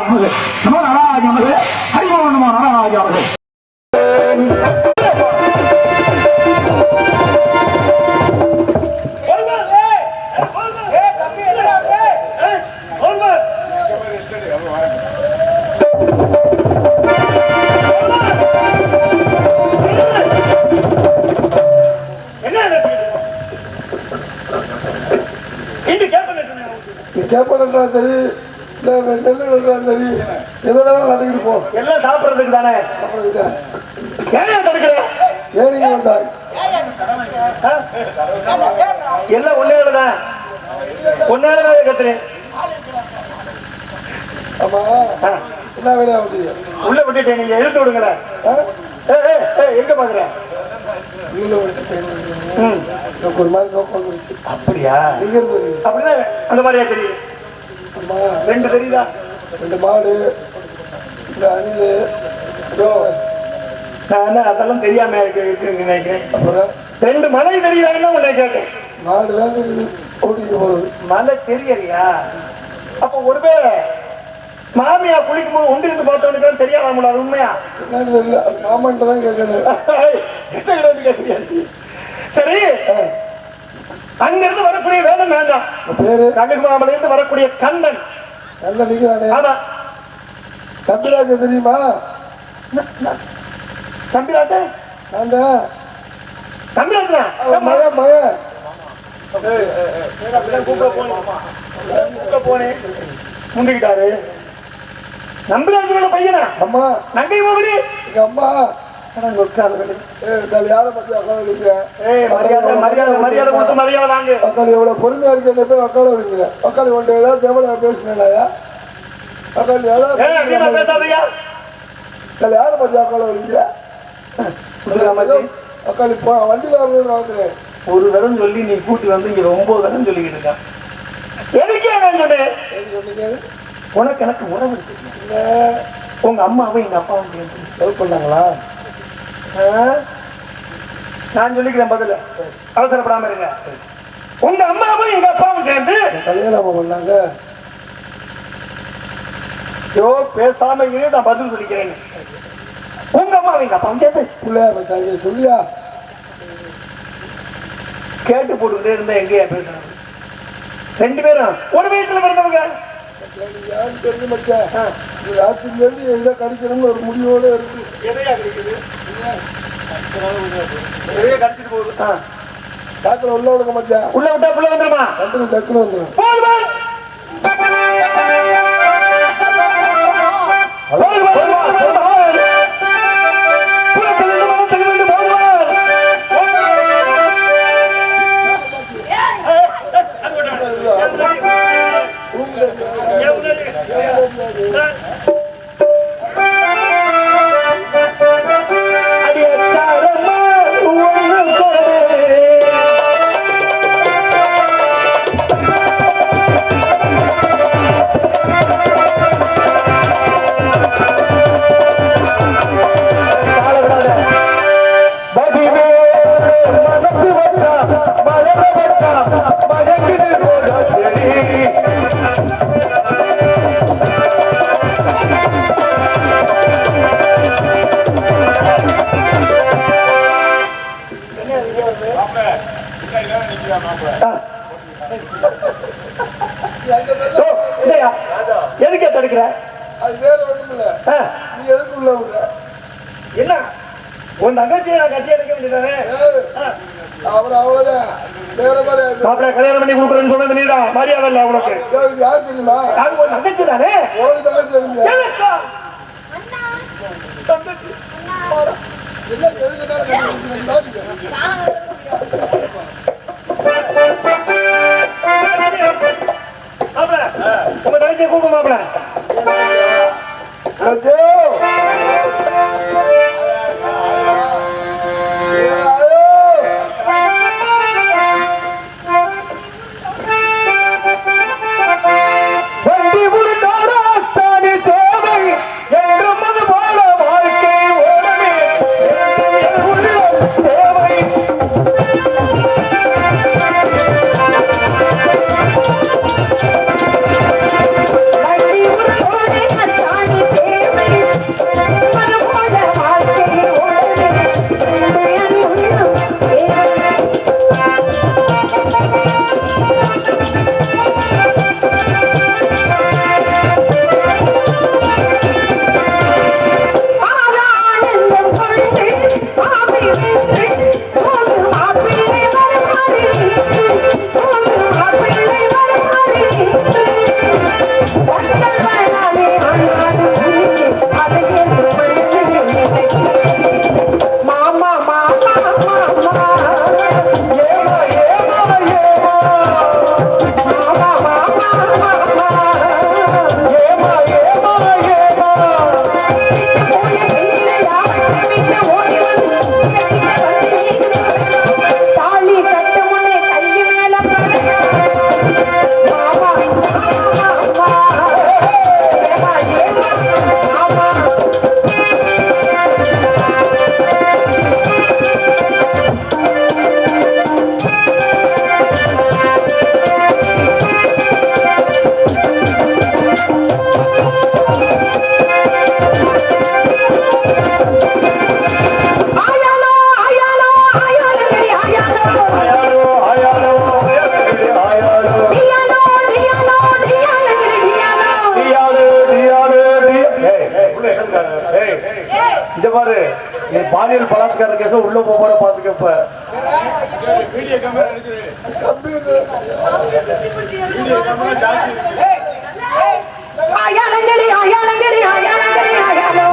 நமது நமோ நாராஜ நமது ஹரிமோ நமோ நாராஜ நமது. கேப்பா சரி நெல் சரி எதை வேணாலும் நட்டுக்கிட்டு போ. எல்லாம் சாப்பிடறதுக்கு தானே. ஏன் தடுக்கிற? ஏனிங்க வந்தாய் எல்லாம் ஒன்னேதான் ஒன்னாலதான் கத்துறேன். ஆமா என்ன வேலையா வந்து உள்ள விட்டுட்டேன். நீங்க எழுத்து விடுங்களேன். எங்க பாக்குற? எனக்கு ஒரு மாதிரி நோக்கம் வந்துருச்சு. அப்படியா? எங்க இருந்து அப்படின்னா அந்த மாதிரியா தெரியுது. அம்மா ரெண்டு தெரியுதா? ரெண்டு மாடு, இந்த அணிலு, நான் அதெல்லாம் தெரியாம நினைக்கிறேன். அப்புறம் ரெண்டு மலை தெரியுதான்னு உன்னை கேட்டேன். மாடு தான் தெரியுது ஓட்டிட்டு போறது. மலை தெரியலையா? அப்ப ஒருவேளை மாமியா குளிக்கும் போது ஒன்றிருந்து பார்த்தவனுக்கு தெரியாதாமுல? அது உண்மையா? என்னன்னு தெரியல. அது மாமன்ட்ட தான் கேட்கணும். என்ன கேட்க? சரி, அங்கிருந்து வரக்கூடிய வேதம் வேண்டாம். பேரு கழுகுமாமல இருந்து வரக்கூடிய கந்தன். கந்தன் நீங்க தானே? ஆமா. தம்பிராஜன் தெரியுமா? தம்பிராஜன் நான் தான். தம்பிராஜனா? மகன் மகன் கூப்பிட போனேன் முந்திக்கிட்டாரு. நம்பிராஜனோட பையனா? அம்மா நங்கை மகனே. எங்க அம்மா யாரை பத்தி அக்கால விழிக்கிறேன். மரியாதை கொடுத்து மரியாதை வாங்க. அக்காளி எவ்வளவு பொறுமையா இருக்கு. போய் அக்கால விழிக்கிறேன். அக்காளி ஒன்று ஏதாவது தேவையா பேசினாயா? அக்காளி ஏதாவது பேசாதையா? அக்காளி யாரை பத்தி அக்கால விழிக்கிற? அக்காளி வண்டியில வரணும்னு வாங்குறேன். ஒரு தரம் சொல்லி நீ கூட்டி வந்து இங்க 9 தரம் சொல்லிக்கிட்டு இருக்க. எதுக்கே நான் சொன்னேன்? சொன்னீங்க உனக்கு எனக்கு உறவு இருக்கு. உங்க அம்மாவும் எங்க அப்பாவும் சேர்ந்து லவ் பண்ணாங்களா? நான் சொல்லிக்கிறேன் பதில. அவசரப்படாம இருங்க. உங்க அம்மாவும் எங்க அப்பாவும் சேர்ந்து கல்யாணம் பண்ணாங்க. யோ பேசாம இரு, நான் பதில் சொல்லிக்கிறேன். உங்க அம்மாவும் எங்க அப்பாவும் சேர்ந்து பிள்ளையா பத்தாங்க சொல்லியா? கேட்டு போட்டுக்கிட்டே இருந்தா எங்கேயா பேசுறது? ரெண்டு பேரும் ஒரு வீட்டுல பிறந்தவங்க. யாரும் தெரிஞ்சு மச்சான், ராத்திரில இருந்து எதை கடிக்கணும்னு ஒரு முடிவோட இருக்கு. எதையா கிடைக்குது? எதையா கடிச்சிட்டு போகுது. டாக்டர் உள்ள விடுங்க மச்சான். உள்ள விட்டா புள்ள வந்துருமா? வந்துடும், டக்குன்னு வந்துடும். எதுக்கே தடுக்கிற? அது வேற ஒண்ணும் இல்ல. நீ எதுக்கு உள்ள விடுற? என்ன உன் தங்கச்சியை நான் கட்டி அடைக்க வேண்டியதானே? அவர் அவ்வளவுதான். வேற மாதிரி மாப்பிள்ளை கல்யாணம் பண்ணி கொடுக்குறேன்னு சொன்னது நீதான். மரியாதை இல்ல உனக்கு. இது யார் தெரியுமா? அது உன் தங்கச்சி தானே? உனக்கு தங்கச்சி இல்லையா? தங்கச்சி என்ன எதுக்கு உங்க தங்கச்சியை கூப்பிடு மாப்பிள்ள. வண்டி முடித்தாராச்சானி தேவை என்றும் அது போல வாழ்க்கை ஓடமே தேவை. வண்டி முடித்தாராச்சானி இங்க பாரு நீ பாலியல் பலாத்கார கேஸ உள்ள போற பாத்துக்கப்ப கம்பி ஆயாலங்கடி ஆயாலங்கடி ஆயாலங்கடி ஆயாலோ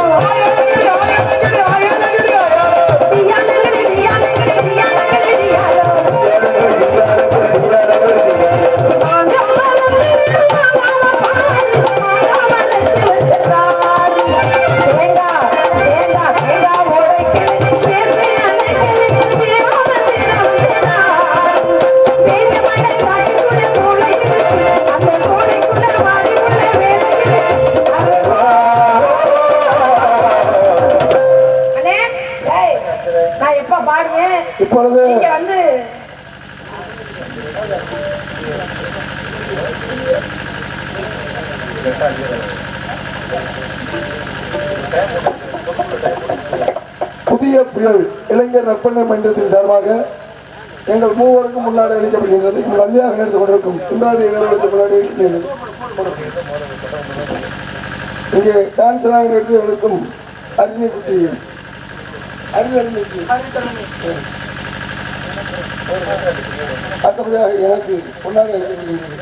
இப்பொழுது வந்து புதிய புயல் இளைஞர் நற்பணி மன்றத்தின் சார்பாக எங்கள் மூவருக்கும் முன்னாடி அளிக்கப்படுகின்றது. இங்கு வழியாக நடந்து கொண்டிருக்கும் இந்திராதேவி அவர்களுக்கு முன்னாடி இங்கே டான்ஸ் நடத்தி இருக்கும் அரிணி குட்டி அடுத்தபடியாக எனக்கு முன்னாடி அளிக்கப்படுகின்றது.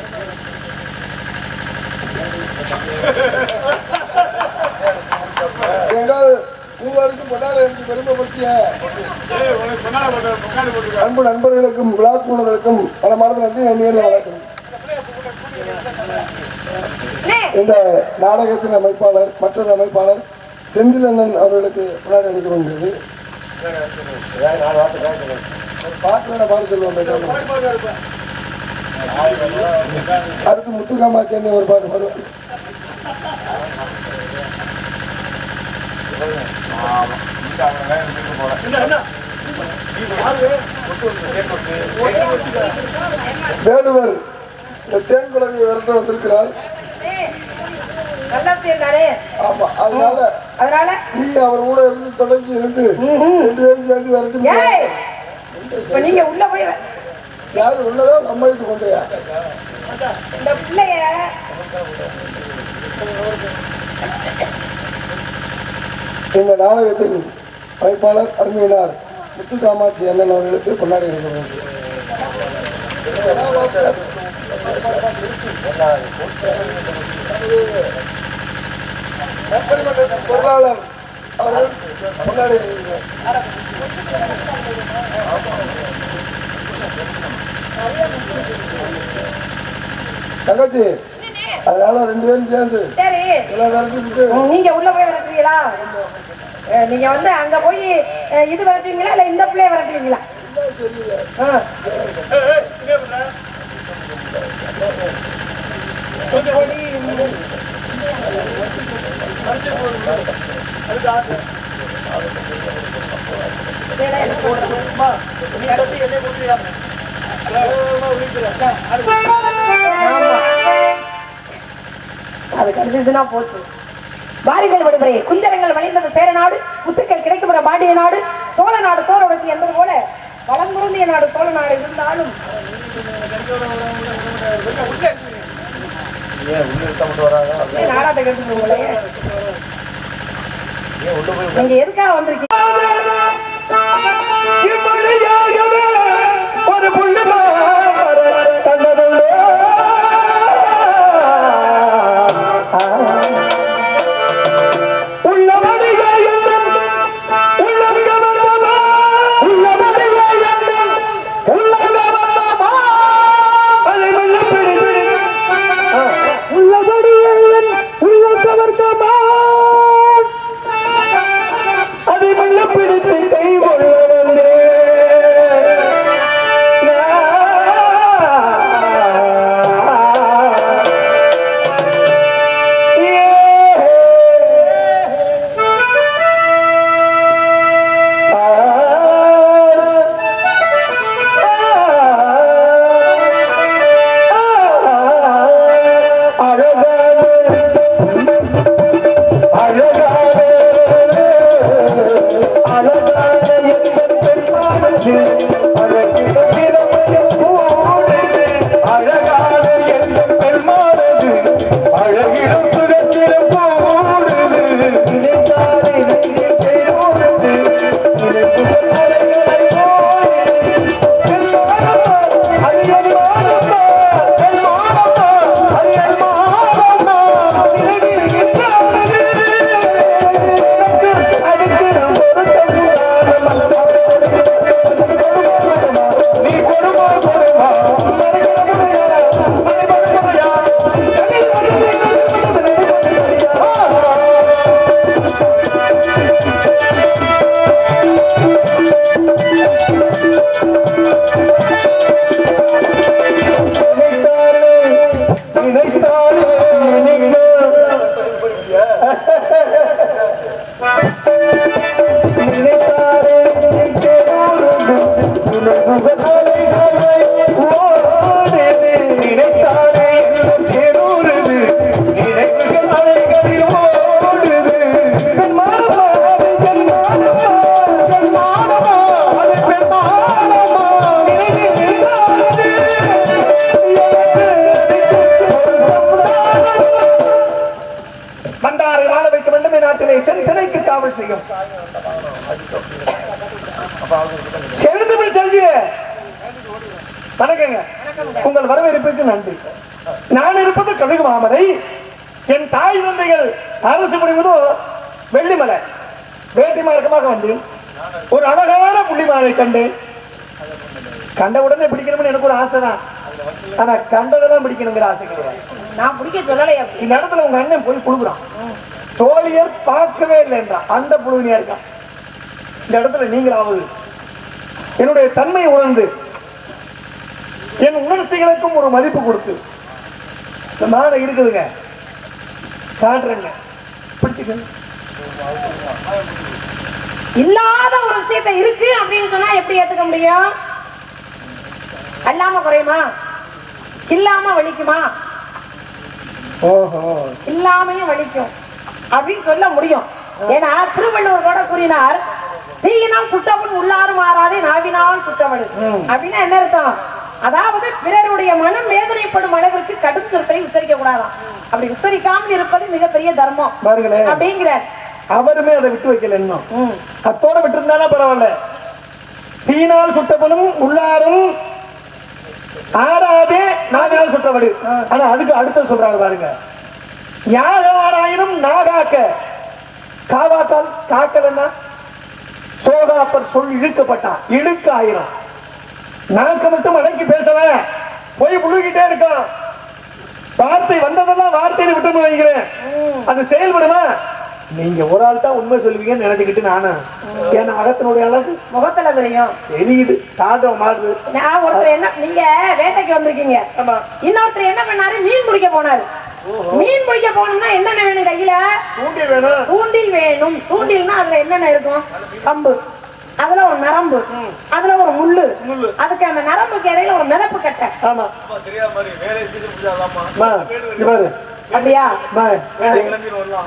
எங்கள் மூவருக்கும் கொண்டாட எனக்கு பெருமைப்படுத்திய அன்பு நண்பர்களுக்கும் விழாக்குழுவினருக்கும் மனமார்ந்த நன்றி நன்றியை வணக்கம். இந்த நாடகத்தின் அமைப்பாளர் மற்றொரு அமைப்பாளர் செந்தில் அண்ணன் அவர்களுக்கு முன்னாடி அளிக்கப்படுகிறது. பாட்டு பாட சொல்லுவோம். அடுத்து முத்துக்காமாச்சி ஒரு பாட்டு பாடுவார். வேடுவர் இந்த தேன் குழந்தையை விரட்ட வந்திருக்கிறார். ஆமா, அதனால நீ அவர் கூட இருந்து தொடங்கி இருந்து 2 பேரும் சேர்ந்து விரட்டு. நீங்க உள்ள போய் யாரு உள்ளதோ நம்ம வீட்டு கொண்டையா இந்த பிள்ளைய இந்த நாடகத்தின் அமைப்பாளர் அருமையினார் முத்துக்காமாட்சி அண்ணன் அவர்களுக்கு கொண்டாடி அளிக்கப்படுகிறது. பொருளாளர் அவர்கள் கொண்டாடி தங்கச்சி அதனால 2 பேரும் சேர்ந்து சரி எல்லாம் விரட்டிட்டு நீங்க உள்ள போய் விரட்டுறீங்களா? நீங்க வந்து அங்க போய் இது விரட்டுவீங்களா இல்ல இந்த பிள்ளைய விரட்டுவீங்களா? அது கிடைச்சிச்சுன்னா போச்சு. வாரிகள் விடுமுறை குஞ்சரங்கள் வழிந்தது சேர நாடு, முத்துக்கள் கிடைக்கப்பட பாண்டிய நாடு, சோழ நாடு சோழ உடச்சி என்பது போல வளம் பொருந்திய நாடு சோழ நாடு இருந்தாலும் நாடாத்தை கெடுத்துருவோங்களே. நீங்க எதுக்காக வந்திருக்கீங்க? ஒரு புள்ளி கண்டதுள்ள அதை வெள்ள பிடித்து காவல் செய்யும். செழுந்தமிழ் செல்வியே வணக்கங்க. உங்கள் வரவேற்புக்கு நன்றி. நான் இருப்பது கழுகு மாமலை. என் தாய் தந்தைகள் அரசு புரிவதோ வெள்ளிமலை. வேட்டி மார்க்கமாக வந்து ஒரு அழகான புள்ளிமானை கண்ட உடனே பிடிக்கணும்னு எனக்கு ஒரு ஆசை தான். ஆனா கண்டதெல்லாம் பிடிக்கணுங்கிற ஆசை கிடையாது. நான் பிடிக்க சொல்லலையா? இந்த இடத்துல உங்க அண்ணன் போய் புழுகுறான். தோழியர் பார்க்கவே இல்லை என்றான். அந்த புழுவினியா இருக்கான். இந்த இடத்துல நீங்களாவது என்னுடைய தன்மையை உணர்ந்து என் உணர்ச்சிகளுக்கும் ஒரு மதிப்பு கொடுத்து இந்த மாடை இருக்குதுங்க காட்டுறேங்க, பிடிச்சுக்க. இல்லாத ஒரு விஷயத்த இருக்கு அப்படின்னு சொன்னா எப்படி ஏத்துக்க முடியும்? அல்லாம குறையுமா? இல்லாம வலிக்குமா? ஓஹோ, இல்லாமையும் வலிக்கும் அப்படின்னு சொல்ல முடியும். ஏன்னா திருவள்ளுவர் கூட கூறினார், தீயினால் சுட்டவன் உள்ளாறு மாறாதே நாவினால் சுட்டவடு. அப்படின்னா என்ன அர்த்தம்? அதாவது பிறருடைய மனம் வேதனைப்படும் அளவிற்கு கடும் சொற்களை உச்சரிக்க கூடாதான். அப்படி உச்சரிக்காமல் இருப்பது மிகப்பெரிய தர்மம் அப்படிங்கிறார். அவருமே அதை விட்டு வைக்கல. இன்னும் அத்தோட விட்டு இருந்தாலும் பரவாயில்ல. தீயினால் சுட்டவனும் உள்ளாரும் ஆறாதே நாவினால் சுட்டவடு. ஆனா அதுக்கு அடுத்த சொல்றாரு பாருங்க, யாராயினும் நாகாக்க காவாக்கால் காக்கலன்னா சோகாப்பர் சொல் இழுக்கப்பட்டான். இழுக்க ஆயிரும். நாக்க மட்டும் அடக்கி பேசவன் போய் புழுகிட்டே இருக்கான். வார்த்தை வந்ததெல்லாம் வார்த்தையை விட்டு வைக்கிறேன். அது செயல்படுமா? நீங்க ஒரு ஆள் தான் உண்மை சொல்லுவீங்கன்னு நினைச்சுக்கிட்டு நானும் ஏன்னா அகத்தினுடைய அளவு முகத்துல தெரியும், தெரியுது. தாண்டவம் மாறுது. நான் ஒருத்தர் என்ன, நீங்க வேட்டைக்கு வந்திருக்கீங்க, இன்னொருத்தர் என்ன பண்ணாரு, மீன் பிடிக்க போனாரு. மீன் பிடிக்க போனோம்னா என்னென்ன வேணும்? கையில தூண்டில் வேணும். தூண்டில் வேணும். தூண்டில்னா அதுல என்னென்ன இருக்கும்? கம்பு, அதுல ஒரு நரம்பு, அதுல ஒரு முள்ளு, அதுக்கு அந்த நரம்புக்கு இடையில ஒரு மிதப்பு கட்டை. ஆமா, அப்படியா?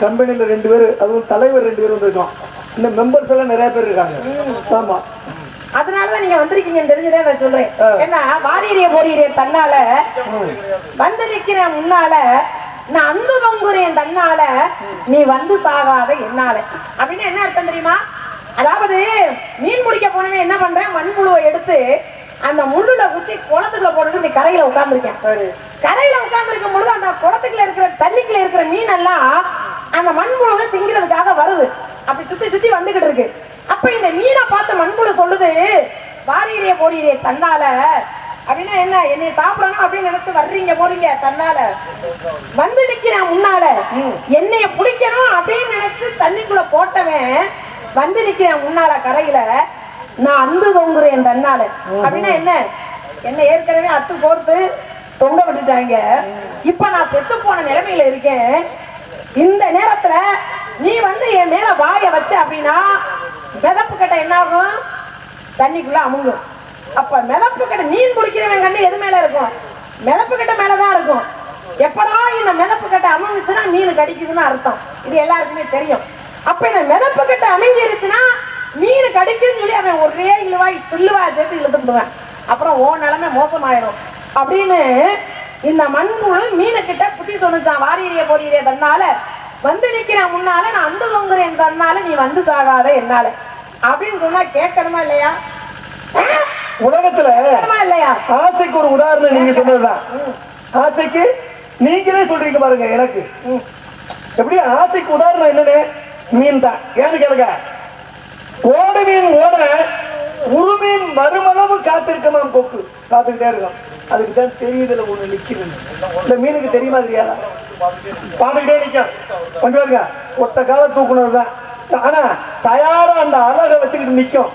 கம்பெனில 2 பேரு, அதுவும் தலைவர் 2 பேர் வந்திருக்கோம். இந்த மெம்பர்ஸ் எல்லாம் நிறைய பேர் இருக்காங்க. ஆமா, அதனாலதான் நீங்க வந்திருக்கீங்கன்னு தெரிஞ்சுதான் நான் சொல்றேன். ஏன்னா வாரியரிய போரியரிய தன்னால வந்து நிக்கிறேன் முன்னால, நான் அந்து தொங்குறேன் தன்னால, நீ வந்து சாகாத என்னால. அப்படின்னு என்ன அர்த்தம் தெரியுமா? அதாவது மீன் முடிக்க போனவன் என்ன பண்றேன், மண்புழுவை எடுத்து அந்த முள்ளுல குத்தி குளத்துக்குள்ள போட்டுட்டு நீ கரையில உட்கார்ந்துருக்கேன். கரையில உட்கார்ந்துருக்கும் பொழுது அந்த குளத்துக்குள்ள இருக்கிற தண்ணிக்குள்ள இருக்கிற மீன் எல்லாம் அந்த மண்புழுவை திங்கிறதுக்காக வருது. அப்படி சுத்தி சுத்தி வந்துகிட்டு இருக்கு. அப்ப இந்த மீனை பார்த்து மண்புழு சொல்லுது, வாரியரிய போரியரிய தன்னால. அப்படின்னா என்ன, என்னை சாப்பிடணும் அப்படின்னு நினைச்சு வர்றீங்க போறீங்க, தன்னால வந்து நிக்கிறேன் முன்னால, என்னைய பிடிக்கணும் அப்படின்னு நினைச்சு தண்ணிக்குள்ள போட்டவன் வந்து நிக்கிறேன் முன்னால கரையில, நான் அந்து தொங்குறேன் தன்னால. அப்படின்னா என்ன, என்ன ஏற்கனவே அத்து கோர்த்து தொங்க விட்டுட்டாங்க. இப்ப நான் செத்து போன நிலைமையில இருக்கேன். இந்த நேரத்துல நீ வந்து என் மேல வாய வச்ச அப்படின்னா மிதப்பு கட்டை என்ன ஆகும்? தண்ணிக்குள்ள அமுங்கும். அப்ப மிதப்பு கட்டை, மீன் பிடிக்கிறவன் கண்ணு எது மேல இருக்கும்? மிதப்பு கட்டை மேலதான் இருக்கும். எப்படா இந்த மிதப்பு கட்டை அமுங்குச்சுன்னா மீன் கடிக்குதுன்னு அர்த்தம். இது எல்லாருக்குமே தெரியும். அப்ப இந்த மிதப்பு கட்டை அமுங்கிருச்சுன்னா மீன் கடிக்குதுன்னு சொல்லி அவன் ஒரே இழுவாய் சில்லுவாய் சேர்த்து இழுத்து விடுவேன். அப்புறம் ஓ நிலைமை மோசமாயிரும் அப்படின்னு இந்த மண்புழு மீனுக்கிட்ட புத்தி சொன்னுச்சான். வாரியரிய போரியரிய தன்னால வந்து நிக்கிறேன் முன்னால, நான் அந்த தொங்குறேன் தன்னால, நீ வந்து சாகாத என்னால அப்படின்னு சொன்னா கேட்கணுமா இல்லையா? உலகத்துல இல்லையா? ஆசைக்கு ஒரு உதாரணம் நீங்க சொன்னதுதான். ஆசைக்கு நீங்களே சொல்றீங்க பாருங்க. எனக்கு எப்படி ஆசைக்கு உதாரணம் என்னன்னு மீன் தான். ஏன்னு கேளுங்க, ஓட மீன் ஓட உருமீன் வருமளவு காத்திருக்கமாம் கொக்கு காத்துக்கிட்டே இருக்கும். அதுக்கு தான் தெரியுதுல ஒண்ணு நிக்குது. இந்த மீனுக்கு தெரியுமா தெரியாதா? பார்த்துக்கிட்டே நிக்கும். கொஞ்சம் பாருங்க, ஒத்த காலம் தூக்குனதுதான். ஆனா தயாரா அந்த அழகை வச்சுக்கிட்டு நிக்கும்.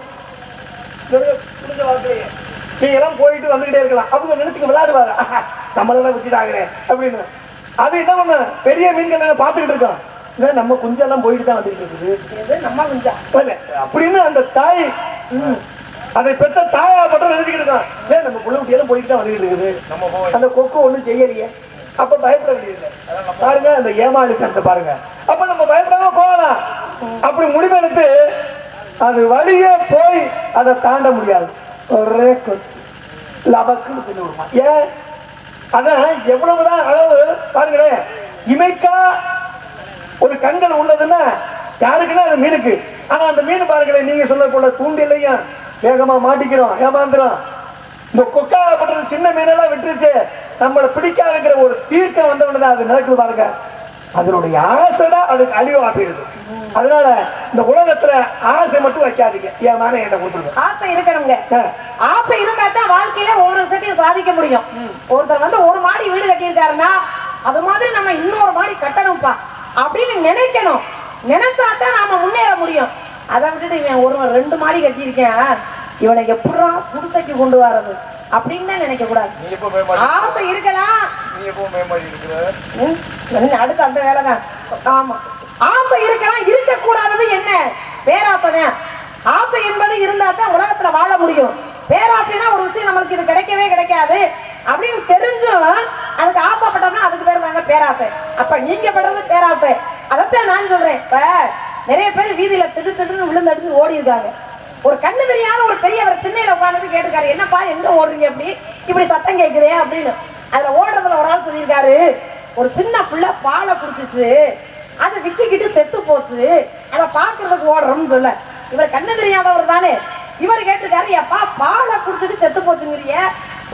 நீங்க எல்லாம் போயிட்டு வந்துகிட்டே இருக்கலாம். அவங்க நினைச்சுக்க விளையாடுவாங்க, நம்மளெல்லாம் வச்சுட்டாங்க அப்படின்னு. அது என்ன பண்ண, பெரிய மீன்கள் என்ன பார்த்துக்கிட்டு இருக்கோம். நம்ம குஞ்செல்லாம் போயிட்டு தான் வந்துகிட்டு இருக்குது நம்ம குஞ்சா அப்படின்னு அந்த தாய், அதை பெற்ற தாயா மட்டும் நினைச்சுக்கிட்டு இருக்கான். ஏன் நம்ம புள்ள குட்டியெல்லாம் போயிட்டு தான் வந்துகிட்டு இருக்குது, அந்த கொக்கு ஒண்ணும் செய்யலையே. அப்ப பயப்பட வேண்டியது பாருங்க, அந்த ஏமாளித்தனத்தை பாருங்க. அப்ப நம்ம பயப்படாம போகலாம். அப்படி முடிவெடுத்து அது வழியே போய் அதை தாண்ட முடியாது. ஒரே லபக்குன்னு தின்னு விடுமா. ஏன் அதான் எவ்வளவுதான், அதாவது பாருங்களேன், இமைக்கா ஒரு கண்கள் உள்ளதுன்னா யாருக்குன்னா அது மீனுக்கு. ஆனா அந்த மீன் பாருங்களேன், நீங்க சொல்ல போல தூண்டிலையும் வேகமா மாட்டிக்கிறோம், ஏமாந்துரும். இந்த கொக்காப்பட்டது சின்ன மீனெல்லாம் விட்டுருச்சு, நம்மளை பிடிக்காதுங்கிற ஒரு தீர்க்கம் வந்தவனதான் அது நடக்குது பாருங்க. அதனுடைய ஆசைதான் அதுக்கு அழிவு ஆப்பிடுது. அதனால இந்த உலகத்துல ஆசை மட்டும் வைக்காதீங்க. என் மான என்ன கொடுத்துருங்க. ஆசை இருக்கணுங்க. ஆசை இருந்தா தான் வாழ்க்கையில ஒவ்வொரு விஷயத்தையும் சாதிக்க முடியும். ஒருத்தர் வந்து ஒரு மாடி வீடு கட்டியிருக்காருன்னா அது மாதிரி நம்ம இன்னொரு மாடி கட்டணும்ப்பா அப்படின்னு நினைக்கணும். நினைச்சாதான் நாம முன்னேற முடியும். அதை விட்டுட்டு இவன் ஒருவன் 2 மாடி கட்டியிருக்கேன், இவனை எப்படா புதுசைக்கு கொண்டு வர்றது அப்படின்னு நினைக்க கூடாது. ஆசை இருக்கலாம். அடுத்து அந்த வேலைதான். ஆமா, ஆசை இருக்கலாம். இருக்க கூடாதது என்ன? பேராசைதான். ஆசை என்பது இருந்தா தான் உலகத்துல வாழ முடியும். பேராசைனா ஒரு விஷயம் நம்மளுக்கு இது கிடைக்கவே கிடைக்காது அப்படின்னு தெரிஞ்சும் அதுக்கு ஆசைப்பட்டோம்னா அதுக்கு பேர் தாங்க பேராசை. அப்ப நீங்க படுறது பேராசை. அதைத்தான் நான் சொல்றேன். இப்ப நிறைய பேர் வீதியில திடுன்னு விழுந்தடிச்சு ஓடி இருக்காங்க. ஒரு கண்ணு தெரியாத ஒரு பெரியவர் திண்ணையில உட்கார்ந்து கேட்டுக்காரு, என்னப்பா எங்க ஓடுறீங்க இப்படி சத்தம் கேட்குதே அப்படின்னு. அதுல ஓடுறதுல ஒரு ஆள் சொல்லியிருக்காரு, ஒரு சின்ன பிள்ளை பாலை குடிச்சிச்சு, அதை விக்கிக்கிட்டு செத்து போச்சு, அதை பாக்குறதுக்கு ஓடுறோம்னு சொல்ல. இவர் கண்ணு தெரியாதவர் தானே. இவர் கேட்டிருக்காரு, எப்பா பாலை குடிச்சிட்டு செத்து போச்சுங்கிறிய,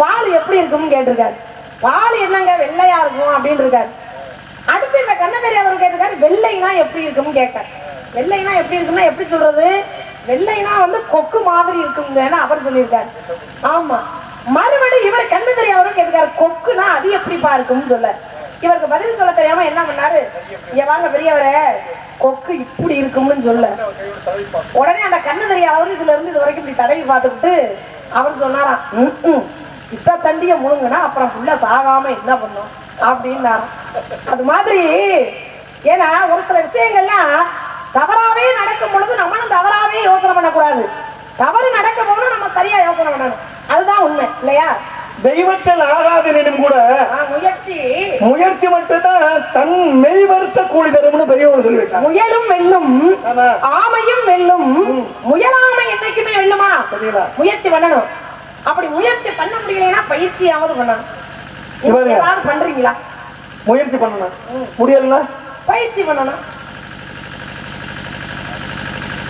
பால் எப்படி இருக்கும்னு கேட்டிருக்காரு. பால் என்னங்க வெள்ளையா இருக்கும் அப்படின்னு இருக்காரு. அடுத்து இந்த கண்ணு தெரியாதவர் கேட்டிருக்காரு, வெள்ளைனா எப்படி இருக்கும்னு கேட்காரு. வெள்ளைனா எப்படி இருக்கும்னா எப்படி சொல்றது? வெள்ளைனா வந்து கொக்கு மாதிரி இருக்குங்கன்னு அவர் சொல்லியிருக்காரு. ஆமா. மறுபடியும் இவர் கண்ணு தெரியாதவரும் கேட்டிருக்காரு, கொக்குனா அது எப்படிப்பா இருக்கும்னு சொல்ல. இவருக்கு பதில் சொல்ல தெரியாம என்ன பண்ணாரு, இங்க வாங்க பெரியவரே, கொக்கு இப்படி இருக்கும்னு சொல்ல. உடனே அந்த கண்ணு தெரியாதவர் இதுல இருந்து இது வரைக்கும் இப்படி தடவி பார்த்துக்கிட்டு அவர் சொன்னாராம், இத்த தண்டிய முழுங்குனா அப்புறம் புள்ள சாகாம என்ன பண்ணும் அப்படின்னாராம். அது மாதிரி ஏன்னா ஒரு சில விஷயங்கள்லாம் தவறாவே நடக்கும் பொழுது நம்மளும் தவறாவே யோசனை பண்ணக்கூடாது. தவறு நடக்கும் போது நம்ம சரியா யோசனை பண்ணணும். அதுதான் உண்மை இல்லையா? தெய்வத்தில் ஆகாதனும் கூட முயற்சி மட்டும்தான் தன் மெய் வருத்த கூலி தரும்னு பெரியவங்க சொல்லி வச்சாங்க. முயலும் வெல்லும், ஆமையும் வெல்லும், முயலாமை என்னைக்குமே வெல்லுமா? முயற்சி பண்ணணும். அப்படி முயற்சி பண்ண முடியலைன்னா பயிற்சியாவது பண்ணணும். ஏதாவது பண்றீங்களா? முயற்சி பண்ணணும், முடியல பயிற்சி பண்ணணும்.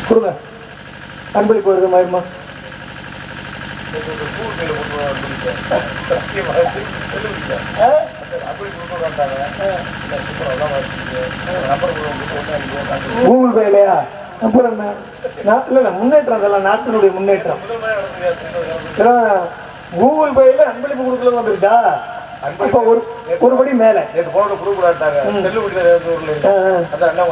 கொடுங்க அன்பளிப்பு வருது மாயம்மா. கூகுள் பே இல்லையா? அப்புறம் என்ன இல்ல முன்னேற்றம், அதெல்லாம் நாட்டினுடைய முன்னேற்றம். கூகுள் பேல அன்பளிப்பு கொடுக்கல வந்துருச்சா? இப்ப ஒரு படி மேல செல்லு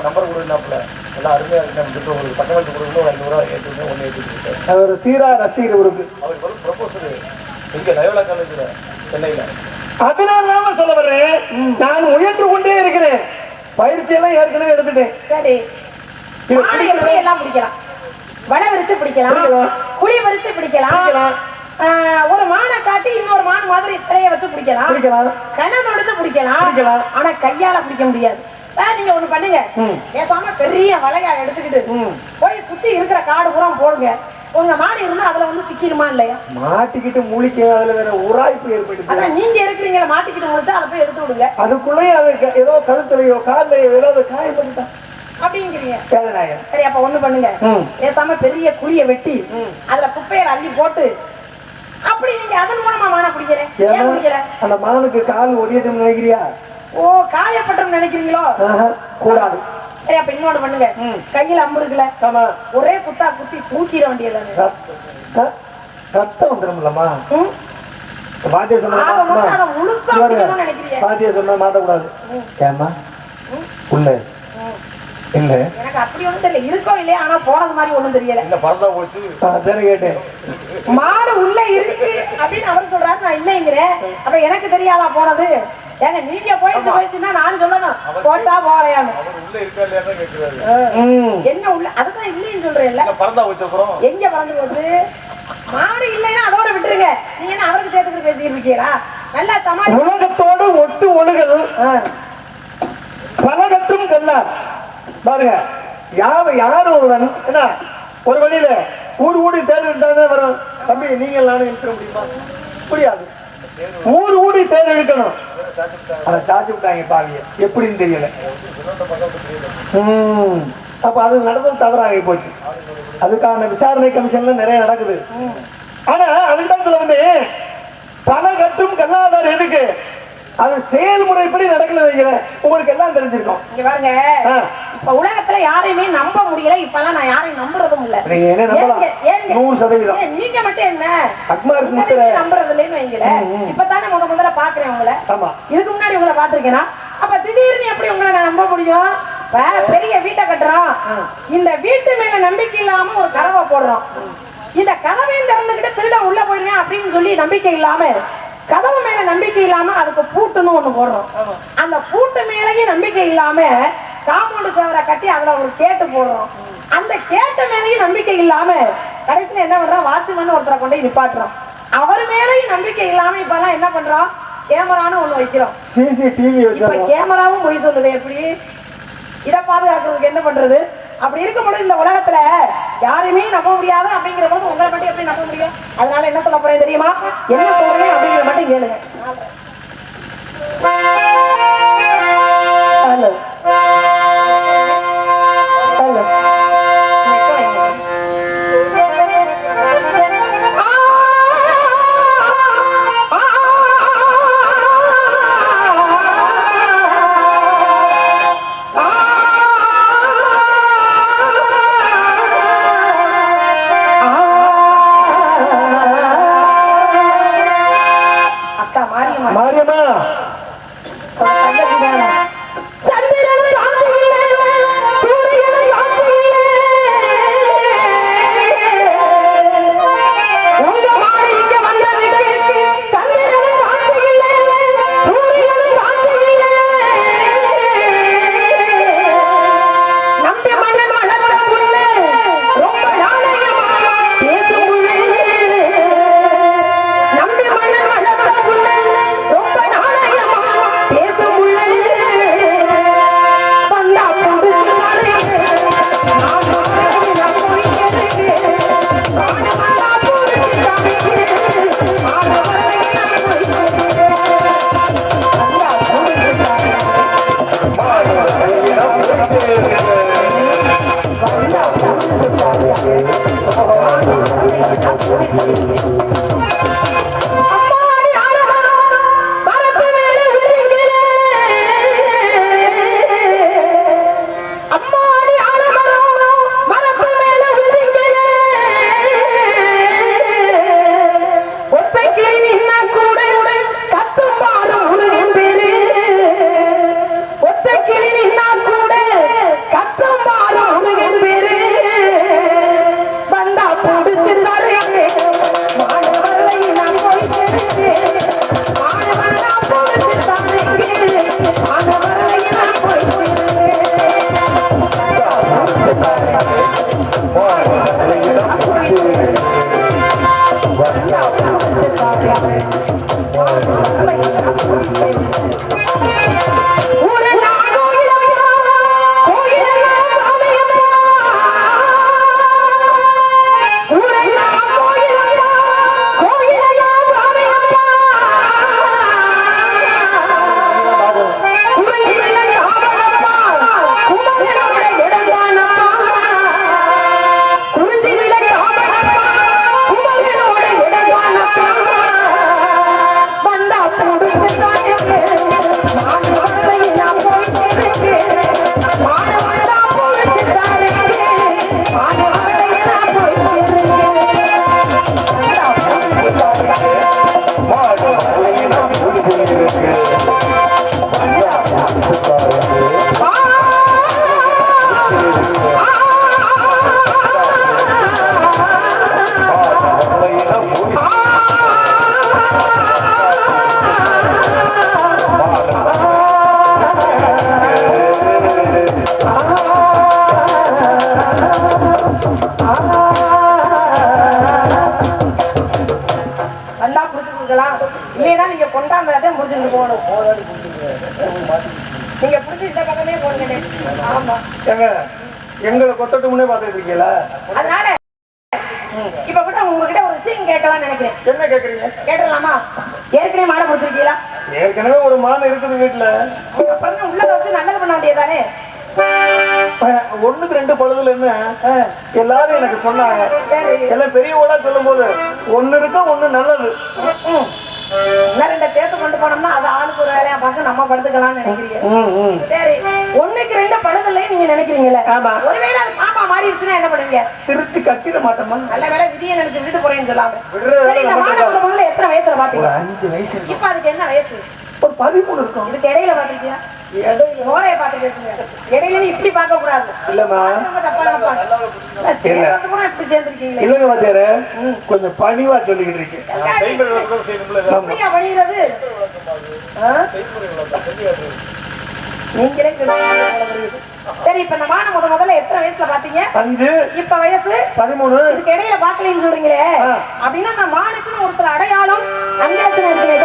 நம்பர் கொடுனாப்ல எல்லாம் அருமையா இருக்கு. உங்களுக்கு பக்கத்து கொடுக்கணும், ஒரு 500 ரூபா ஏற்றுங்க, 1 ஏற்றிட்டு அவர் தீரா ரசிகர் இவருக்கு. அவருக்கு ஒரு ப்ரொபோசல் இங்க லயோலா காலேஜ்ல சென்னையில. அதனால சொல்ல வர்றேன், நான் முயன்று கொண்டே இருக்கிறேன். பயிற்சி எல்லாம் ஏற்கனவே எடுத்துட்டேன். சரி, எப்படி எல்லாம் பிடிக்கலாம்? வலை விரிச்சு பிடிக்கலாம், குழி பறிச்சு பிடிக்கலாம், ஒரு மானை காட்டி இன்னொரு மான் மாதிரி சிலையை வச்சு பிடிக்கலாம், கணம் எடுத்து பிடிக்கலாம். ஆனா கையால பிடிக்க முடியாது. நீங்க ஒண்ணு பண்ணுங்க, பேசாம பெரிய வலையா எடுத்துக்கிட்டு போய் சுத்தி இருக்கிற காடு பூரா போடுங்க. உங்க மாடு இருந்தா அதுல வந்து சிக்கிருமா இல்லையா? மாட்டிக்கிட்டு முழிக்க, அதுல வேற உராய்ப்பு ஏற்படுது. அதான் நீங்க இருக்கிறீங்களா, மாட்டிக்கிட்டு முழிச்சா அதை போய் எடுத்து விடுங்க. அதுக்குள்ளேயே அது ஏதோ கழுத்துலயோ காலையோ ஏதாவது காயப்பட்டுட்டா அப்படிங்கிறீங்க. சரி, அப்ப ஒண்ணு பண்ணுங்க, பேசாம பெரிய குழிய வெட்டி அதுல குப்பையை அள்ளி போட்டு அப்படி நீங்க அதன் மூலமா மான பிடிக்கிறேன். அந்த மானுக்கு கால் ஒடியட்டும் நினைக்கிறியா? ஓ, காயப்பட்டும் நினைக்கிறீங்களோ? கூடாது. சரி, அப்ப இன்னொன்னு பண்ணுங்க, கையில அம்பு இருக்குல்ல, ஒரே குத்தா குத்தி தூக்கிட வேண்டியதானே. ரத்தம் வந்துடும்லமா? பாத்தியா சொன்னா மாத்தக்கூடாது. ஏமா உள்ள இல்ல எனக்கு அப்படி ஒண்ணும் தெரியல, இருக்கோ இல்லையா, ஆனா போனது மாதிரி ஒண்ணும் தெரியல. கேட்டேன், மாடு உள்ள இருக்கு அப்படின்னு அவர் சொல்றாரு, நான் இல்லைங்கிறேன். அப்ப எனக்கு தெரியாதா போனது? ஏங்க நீங்க போயிடுச்சுன்னா நான் சொல்லணும் போச்சா போலையான்னு. என்ன உள்ள அதுதான் இல்லைன்னு சொல்றேன். எங்க பறந்து போச்சு? மாடு இல்லைன்னா அதோட விட்டுருங்க. நீங்க என்ன அவருக்கு சேர்த்துக்கிட்டு பேசிக்கிட்டு இருக்கீங்களா? நல்லா சமாளி. உலகத்தோடு ஒட்டு ஒழுகல் பலகற்றும் கல்லார் பாருங்க. யாரு ஒருவன் என்ன ஒரு வழியில ஊடி தேடி இருந்தாதான் வரும். தம்பி நீங்க நானும் இழுத்துற முடியுமா? முடியாது. ஊடி தேடி இழுக்கணும். அதை சாச்சு விட்டாங்க பாவிய, எப்படின்னு தெரியல. அப்ப அது நடந்தது தவறாகி போச்சு. அதுக்கான விசாரணை கமிஷன்ல நிறைய நடக்குது. ஆனா அதுக்கு தான் இதுல வந்து பணம் கட்டும் கல்லாதார் எதுக்கு அது செயல்முறைப்படி நடக்கல வைக்கிறேன். உங்களுக்கு எல்லாம் தெரிஞ்சிருக்கும். இங்க பாருங்க, இப்ப உலகத்துல யாரையுமே நம்ப முடியல. இப்பெல்லாம் நான் யாரையும் நம்புறதும் இல்ல. நீங்க என்ன நம்பலாம்? 100%. நீங்க மட்டும் என்ன அக்மார் முத்திரை நம்புறது இல்லைன்னு வைங்கள. இப்பதானே முதல்ல பாக்குறேன் உங்களை. ஆமா, இதுக்கு முன்னாடி உங்களை பாத்திருக்கேனா? அப்ப திடீர்னு எப்படி உங்களை நான் நம்ப முடியும்? பெரிய வீட்டை கட்டுறோம், இந்த வீட்டு மேல நம்பிக்கை இல்லாம ஒரு கதவை போடுறோம். இந்த கதவையும் திறந்துகிட்டு திருட உள்ள போயிருவேன் அப்படின்னு சொல்லி நம்பிக்கை இல்லாம, கதவு மேல நம்பிக்கை இல்லாம அதுக்கு பூட்டுன்னு ஒண்ணு போடுறோம். அந்த பூட்டு மேலேயும் நம்பிக்கை இல்லாம காம்பவுண்ட் சேவரை கட்டி அதுல ஒரு கேட்டு போடுறோம். அந்த கேட்டு மேலேயும் நம்பிக்கை இல்லாம கடைசியில என்ன பண்றோம்? வாட்ச்மேன் ஒருத்தரை கொண்டு நிப்பாட்டுறோம். அவர் மேலேயும் நம்பிக்கை இல்லாம இப்பெல்லாம் என்ன பண்றோம்? கேமரான்னு ஒண்ணு வைக்கிறோம். சிசிடிவி இப்ப கேமராவும் போய் சொல்லுது. எப்படி இதை பாதுகாக்கிறதுக்கு என்ன பண்றது? அப்படி இருக்கும்போது இந்த உலகத்துல யாரையுமே நம்ப முடியாது. அப்படிங்கிற போது உங்களை மட்டும் எப்படி நம்ப முடியும்? அதனால என்ன சொல்ல போறேன் தெரியுமா? என்ன சொல்றேன் அப்படிங்கிற மட்டும் கேளுங்க. ஹலோ ஹலோ, மாரியம்மா சந்திரனும் சாட்சி இல்லை, சூரியனும் சாட்சி இல்லை, உங்க மாறி இங்க வந்ததுக்கு சந்திரனும் சாட்சி இல்லை, சூரியனும் சாட்சி இல்லை. நம்பி மன்னன் வளர்த்த புள்ள ரொம்ப நாணயமா பேசும் புள்ள, நம்பி மன்னன் வளர்த்த புள்ள ரொம்ப நாணயமா பேசும் புள்ள. வந்தா புடிச்சு பாரு, நான் போய் கேட்கிறேன். வந்தா புடிச்சு பாரு, நான் போய் கேட்கிறேன். வந்தா புடிச்சு பாரு, வந்தா புடிச்சு பாரு. அம்மாடி ஆலமரம் மரத்து மேல உச்சிங்களே, அம்மாடி ஆலமரம் மரத்து மேல உச்சிங்களே, ஒத்தைக்கு நின்னா கூட கத்தும் பாரும் முருகன் பேரு, ஒத்தைக்கு நின்னா கூட கத்தும் பாரும் முருகன் பேரு. வந்தா புடிச்சு தரேன், மாணவர்களை நான் போய் கேட்கிறேன். மாணவனா புடிச்சு தரேன், மாணவர்களை நான் போய் சேர்க்கிறேன். புடிச்சு தரேன், மாணவர்களை நான் போய் சேர்க்கிறேன். வந்தா புடிச்சு தரேன், மாணவர்களை நான் போய் சேர்க்கிறேன். ஊரெல்லாம் கோயிலப்பா, கோயிலெல்லாம் சாமியப்பா, ஊரெல்லாம் கோயிலப்பா, கோயிலெல்லாம் சாமியப்பா, குறிஞ்சி விளக்காமப்பா, குமரனோட இடம்தானப்பா, குறிஞ்சி விளக்காமப்பா, குமரனோட இடம்தானப்பா. வந்தா புடிச்சு தாயப்பே, மாணவர்களை நான் போய் கேட்கிறேன். மாணவனா புடிச்சு தாயப்பே, மாணவர்களை நான் போய் சேர்க்கிறேன். வந்தா புடிச்சு தாயப்பே, மாணவர்களை நான் போய் சேர்க்கிறேன். வந்தா புடிச்சு தாயப்பே. வந்தா புடிச்சு கொடுக்கலாம், இல்லைன்னா நீங்க கொண்டாந்ததை முடிச்சுட்டு போகணும். நீங்க புடிச்சு இந்த பக்கமே போடுங்க. ஆமா, ஏங்க எங்களை கொத்தட்டு முன்னே பார்த்துட்டு இருக்கீங்களா? அதனால இப்ப கூட உங்ககிட்ட ஒரு விஷயம் கேட்கலாம்னு நினைக்கிறேன். என்ன கேக்குறீங்க? கேட்டுடலாமா? ஏற்கனவே மாடை பிடிச்சிருக்கீங்களா? ஏற்கனவே ஒரு மான் இருக்குது வீட்டுல. அப்புறம் உள்ளதை வச்சு நல்லது பண்ண வேண்டியதானே? ஒண்ணுக்கு ரெண்டு பழுதுல என்ன ஆ, எல்லாரும் எனக்கு சொன்னாங்க. சரி. எல்லாம் பெரியவங்களா சொல்லும் போது ஒண்ணு இருக்கா ஒண்ணு நல்லது. ம். இன்னும் ரெண்டை சேர்த்து கொண்டு போனோம்னா அது ஆளுக்கு ஒரு வேலையா பார்த்து நம்ம படுத்துக்கலாம்னு நினைக்கிறீங்க. சரி, ஒண்ணுக்கு ரெண்டு பழுதுல நீங்க நினைக்கிறீங்கல்ல, ஆமா. ஒருவேளை அது பாப்பா மாறிடுச்சுன்னா என்ன பண்ணுவீங்க? திருச்சி கட்டிட மாட்டோமா? நல்ல வேலை விதியை நினைச்சு விட்டு போறேன்னு சொல்லாம. விடுறது சரி, இந்த மட்டும் மாடு முதல்ல எத்தனை வயசுல ஒரு பாத்தீங்க? 5 வயசு இருக்கும். இப்ப அதுக்கு என்ன வயசு? ஒரு 13 இருக்கும். இதுக்கு இடையில பாத்திருக்கியா? ஓரைய பார்த்து பேசுங்க. இடையில நீ இப்படி பார்க்க கூடாது. இல்லம்மா. ரொம்ப தப்பா நினைப்பாங்க. சேர்றது கூட இப்படி சேர்ந்திருக்கீங்களே. இல்லங்க வாத்தியாரே, கொஞ்சம் பணிவா சொல்லிக்கிட்டு இருக்கேன். அப்படியா பணிகிறது? நீங்களே சொல்லுங்க. சரி, இப்ப இந்த மானை முதல்ல எத்தனை வயசுல பாத்தீங்க? 5. இப்ப வயசு 13. இதுக்கு இடையில பாக்கலன்னு சொல்றீங்களே, அப்படின்னா அந்த மானுக்குன்னு ஒரு சில அடையாளம் அங்கலட்சணம் இருக்குமே.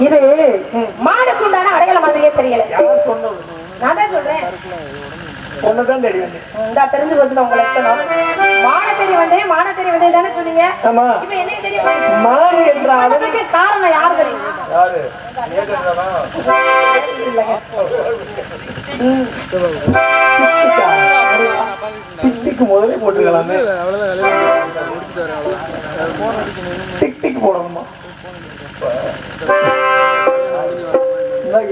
இது மாடுக்கு உண்டான அடையாள மாதிரியே தெரியல. நான் தான் சொல்றேன், ஒண்ணுதான் தேடி வந்தேன். இந்த தெரிஞ்சு போச்சுல உங்க லட்சணம். மான தெரிய வந்தேன் தானே சொன்னீங்க. ஆமா. இப்ப என்ன தெரியும்? மான் என்ற அதுக்கு காரணம் யாரு தெரியும்? டிக் முதலே போட்டுக்கலாமே. டிக் போடணுமா?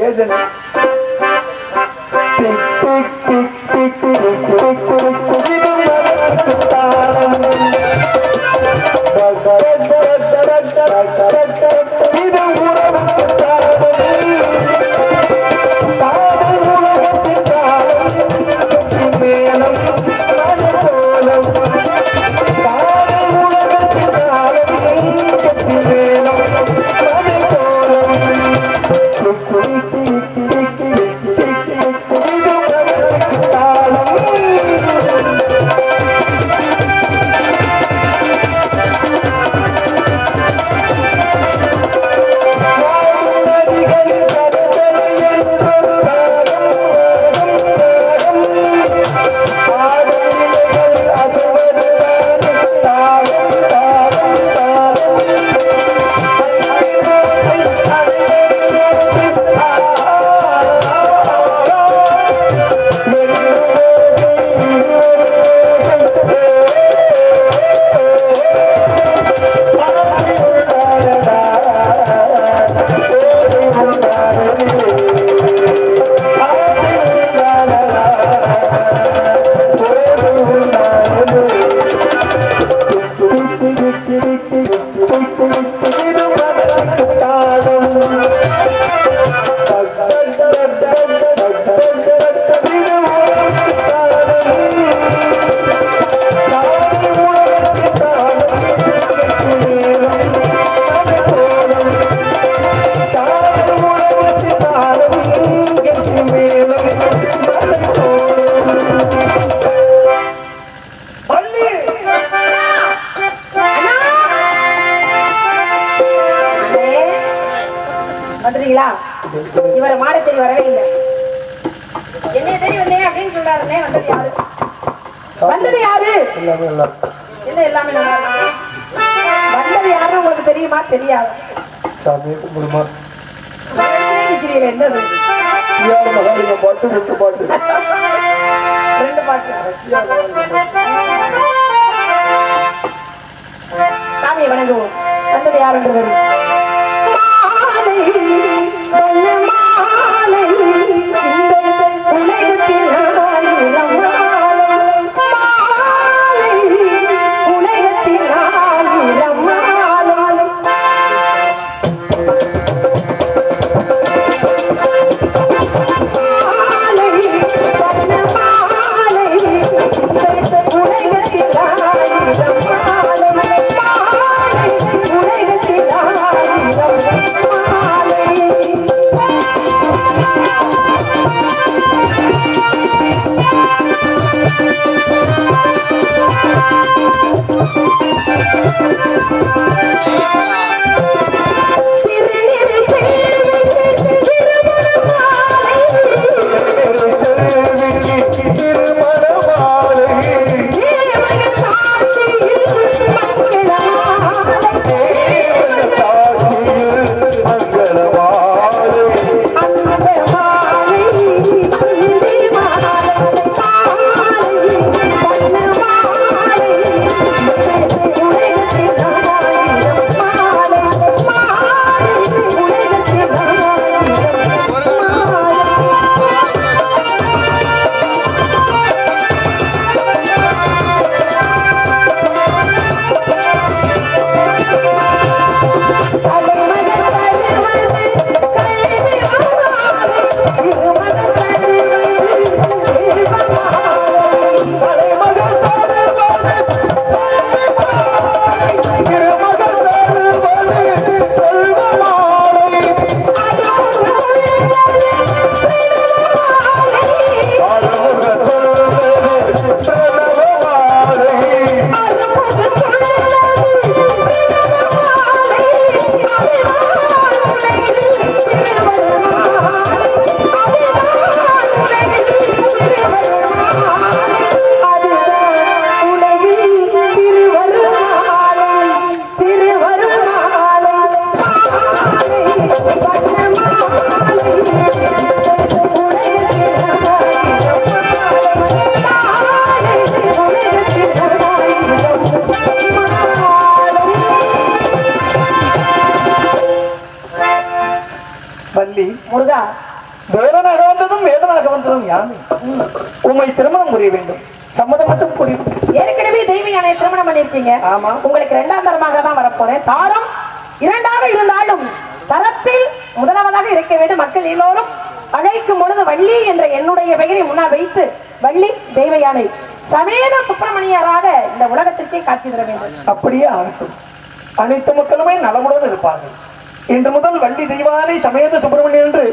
ஏஜென்ட் வந்துட்டீங்களா? இவரை மாட தேடி வரவே இல்லை. என்னைய தேடி வந்தேன் அப்படின்னு சொல்றாருன்னே. வந்தது யாரு? வந்தது யாரு? எல்லாமே நல்லா என்ன எல்லாமே நல்லா இருக்கு? வந்தது யாருன்னு உங்களுக்கு தெரியுமா? தெரியாது. சாமியை கும்பிடுமா? நிக்கிறீங்க என்னது? யார் மகாலிங்க பாட்டு முத்து பாட்டு 2 பாட்டு. சாமியை வணங்குவோம். வந்தது யாருன்றது உலகத்தில் வேடனாக வந்ததும் வேடனாக வந்ததும் யானை உம்மை திருமணம் புரிய வேண்டும், சம்மதம் மட்டும் புரிய. ஏற்கனவே தெய்வ யானையை திருமணம் பண்ணிருக்கீங்க. ஆமா. உங்களுக்கு இரண்டாம் தரமாக தான் வரப்போறேன். தாரம் இரண்டாக இருந்தாலும் தரத்தில் முதலாவதாக இருக்க வேண்டும். மக்கள் எல்லோரும் அழைக்கும் பொழுது வள்ளி என்ற என்னுடைய பெயரை முன்னால் வைத்து வள்ளி தெய்வ யானை சமேத சுப்பிரமணியராக இந்த உலகத்திற்கே காட்சி தர வேண்டும். அப்படியே ஆகட்டும். அனைத்து மக்களுமே நலமுடன் இருப்பார்கள். இன்று முதல் வள்ளி தெய்வானை சமேத சுப்பிரமணியன் என்று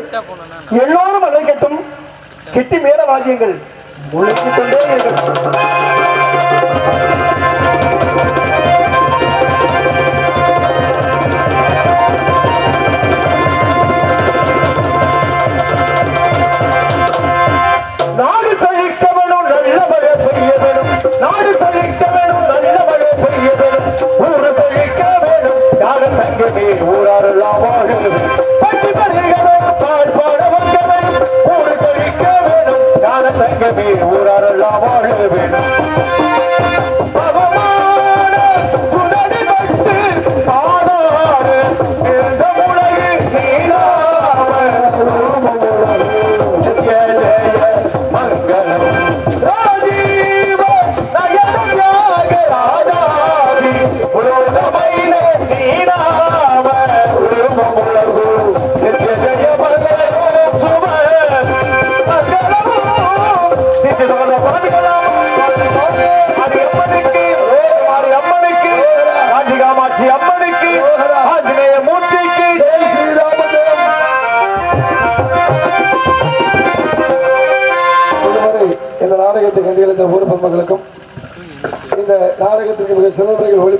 எல்லோரும் அழைக்கட்டும். கெட்டி மேல வாத்தியங்கள் முழுக்கிக் கொண்டே இருக்கட்டும். நாடு செழிக்க வேணும், நல்ல மழை பெய்ய வேணும். நாடு செழிக்க வேணும், நல்ல மழை பெய்ய வேணும். ஊரு செழிக்க வேணும், யார தங்கமே ஊராரெல்லாம் வாழ வேணும். பட்டு தருக வேணும், பால் பாட வந்த வேணும். ஊரு செழிக்க வேணும், யார தங்கமே ஊராரெல்லாம் வாழ வேணும். பவமான சுடடி பட்டு பாடாறு இந்த உலகு நீளாவ மங்களம் ராஜீவ நயன தியாக ராஜாதி புரோதமையில நீடாவ உருவமுலகு நித்ய ஜய மங்களம் சுப மங்களம் நித்யதோட மங்களம் அது அம்மனுக்கு ராஜிகாமாட்சி அம்மனுக்கு ஆஞ்சநேய மூர்த்திக்கு ஜெய் ஸ்ரீராம ஜெயம். இதுவரை இந்த நாடகத்தை கண்டுகளித்த ஊர் பொதுமக்களுக்கும் இந்த நாடகத்திற்கு மிக சிறந்த முறையில் ஒளி